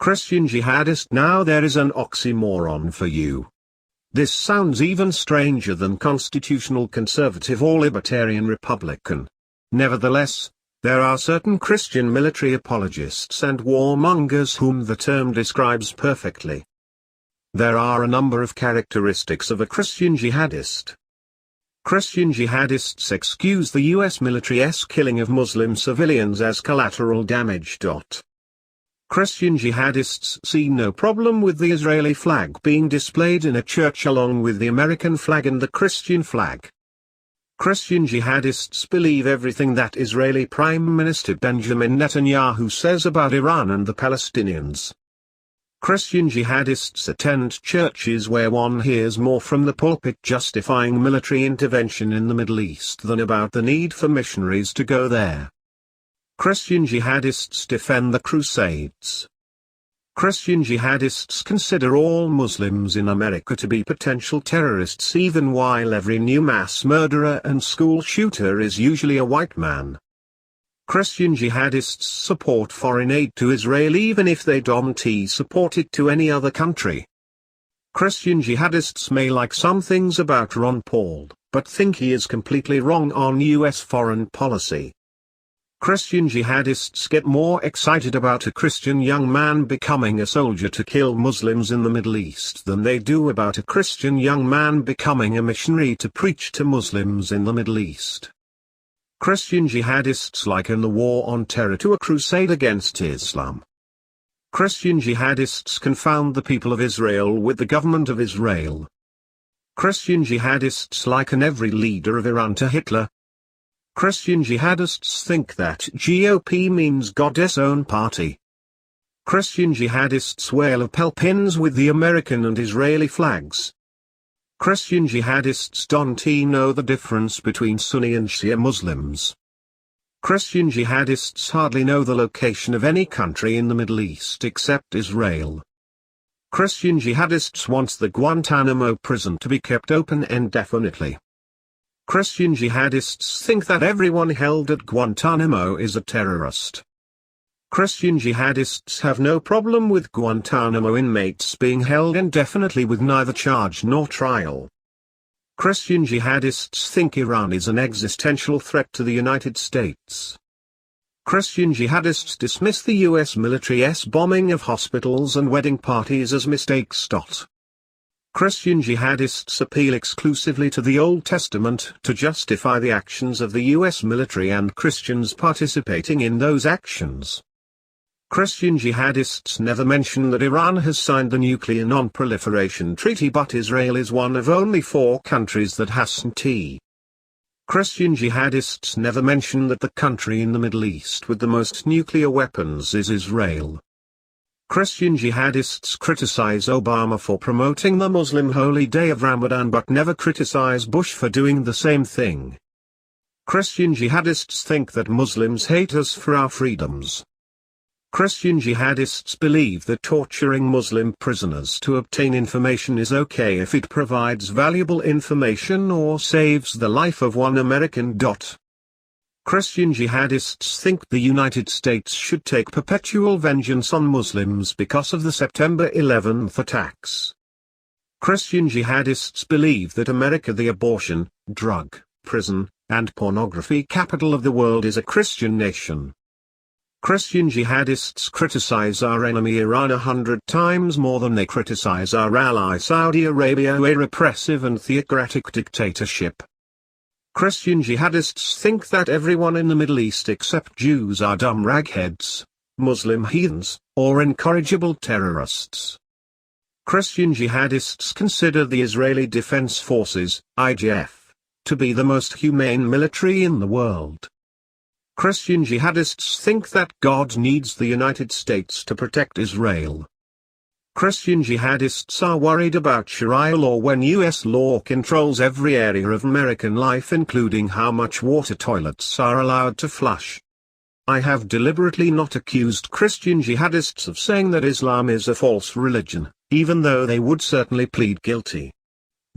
Christian jihadist. Now there is an oxymoron for you. This sounds even stranger than constitutional conservative or libertarian Republican. Nevertheless, there are certain Christian military apologists and warmongers whom the term describes perfectly. There are a number of characteristics of a Christian jihadist. Christian jihadists excuse the US military's killing of Muslim civilians as collateral damage. Christian jihadists see no problem with the Israeli flag being displayed in a church along with the American flag and the Christian flag. Christian jihadists believe everything that Israeli Prime Minister Benjamin Netanyahu says about Iran and the Palestinians. Christian jihadists attend churches where one hears more from the pulpit justifying military intervention in the Middle East than about the need for missionaries to go there. Christian jihadists defend the Crusades. Christian jihadists consider all Muslims in America to be potential terrorists even while every new mass murderer and school shooter is usually a white man. Christian jihadists support foreign aid to Israel even if they don't support it to any other country. Christian jihadists may like some things about Ron Paul, but think he is completely wrong on US foreign policy. Christian jihadists get more excited about a Christian young man becoming a soldier to kill Muslims in the Middle East than they do about a Christian young man becoming a missionary to preach to Muslims in the Middle East. Christian jihadists liken the war on terror to a crusade against Islam. Christian jihadists confound the people of Israel with the government of Israel. Christian jihadists liken every leader of Iran to Hitler. Christian jihadists think that GOP means God's own party. Christian jihadists wear lapel pins with the American and Israeli flags. Christian jihadists don't know the difference between Sunni and Shia Muslims. Christian jihadists hardly know the location of any country in the Middle East except Israel. Christian jihadists want the Guantanamo prison to be kept open indefinitely. Christian jihadists think that everyone held at Guantanamo is a terrorist. Christian jihadists have no problem with Guantanamo inmates being held indefinitely with neither charge nor trial. Christian jihadists think Iran is an existential threat to the United States. Christian jihadists dismiss the US military's bombing of hospitals and wedding parties as mistakes. Christian jihadists appeal exclusively to the Old Testament to justify the actions of the US military and Christians participating in those actions. Christian jihadists never mention that Iran has signed the Nuclear Non-Proliferation Treaty, but Israel is one of only 4 countries that hasn't. Christian jihadists never mention that the country in the Middle East with the most nuclear weapons is Israel. Christian jihadists criticize Obama for promoting the Muslim holy day of Ramadan but never criticize Bush for doing the same thing. Christian jihadists think that Muslims hate us for our freedoms. Christian jihadists believe that torturing Muslim prisoners to obtain information is okay if it provides valuable information or saves the life of one American. Christian jihadists think the United States should take perpetual vengeance on Muslims because of the September 11th attacks. Christian jihadists believe that America, the abortion, drug, prison, and pornography capital of the world, is a Christian nation. Christian jihadists criticize our enemy Iran 100 times more than they criticize our ally Saudi Arabia, a repressive and theocratic dictatorship. Christian jihadists think that everyone in the Middle East except Jews are dumb ragheads, Muslim heathens, or incorrigible terrorists. Christian jihadists consider the Israeli Defense Forces, IDF, to be the most humane military in the world. Christian jihadists think that God needs the United States to protect Israel. Christian jihadists are worried about Sharia law when US law controls every area of American life, including how much water toilets are allowed to flush. I have deliberately not accused Christian jihadists of saying that Islam is a false religion, even though they would certainly plead guilty.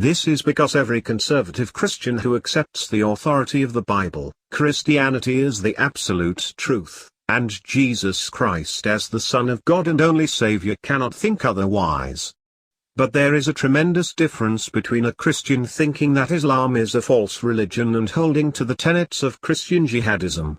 This is because every conservative Christian who accepts the authority of the Bible, Christianity, as the absolute truth, and Jesus Christ as the Son of God and only Savior cannot think otherwise. But there is a tremendous difference between a Christian thinking that Islam is a false religion and holding to the tenets of Christian jihadism.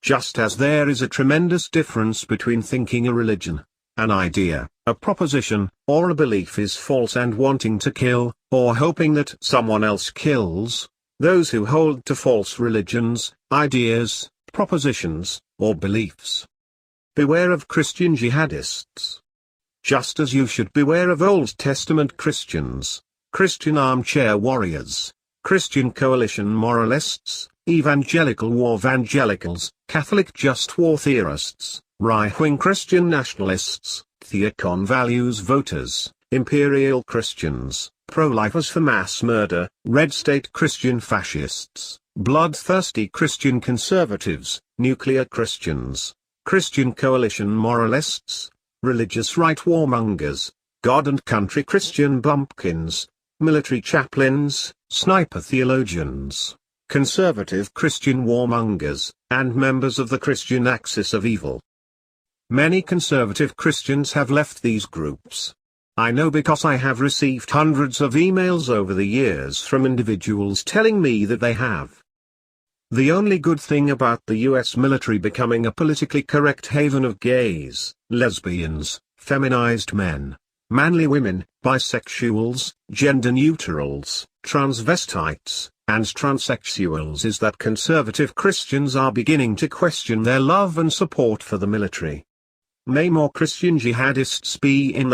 Just as there is a tremendous difference between thinking a religion, an idea, a proposition, or a belief is false and wanting to kill, or hoping that someone else kills, those who hold to false religions, ideas, propositions, or beliefs. Beware of Christian jihadists. Just as you should beware of Old Testament Christians, Christian armchair warriors, Christian coalition moralists, evangelical war-vangelicals, Catholic just war theorists, right-wing Christian nationalists, theocon values voters, imperial Christians, pro-lifers for mass murder, red state Christian fascists, bloodthirsty Christian conservatives, nuclear Christians, Christian coalition moralists, religious right warmongers, God and country Christian bumpkins, military chaplains, sniper theologians, conservative Christian warmongers, and members of the Christian axis of evil. Many conservative Christians have left these groups. I know because I have received hundreds of emails over the years from individuals telling me that they have. The only good thing about the US military becoming a politically correct haven of gays, lesbians, feminized men, manly women, bisexuals, gender neutrals, transvestites, and transsexuals is that conservative Christians are beginning to question their love and support for the military. May more Christian jihadists be in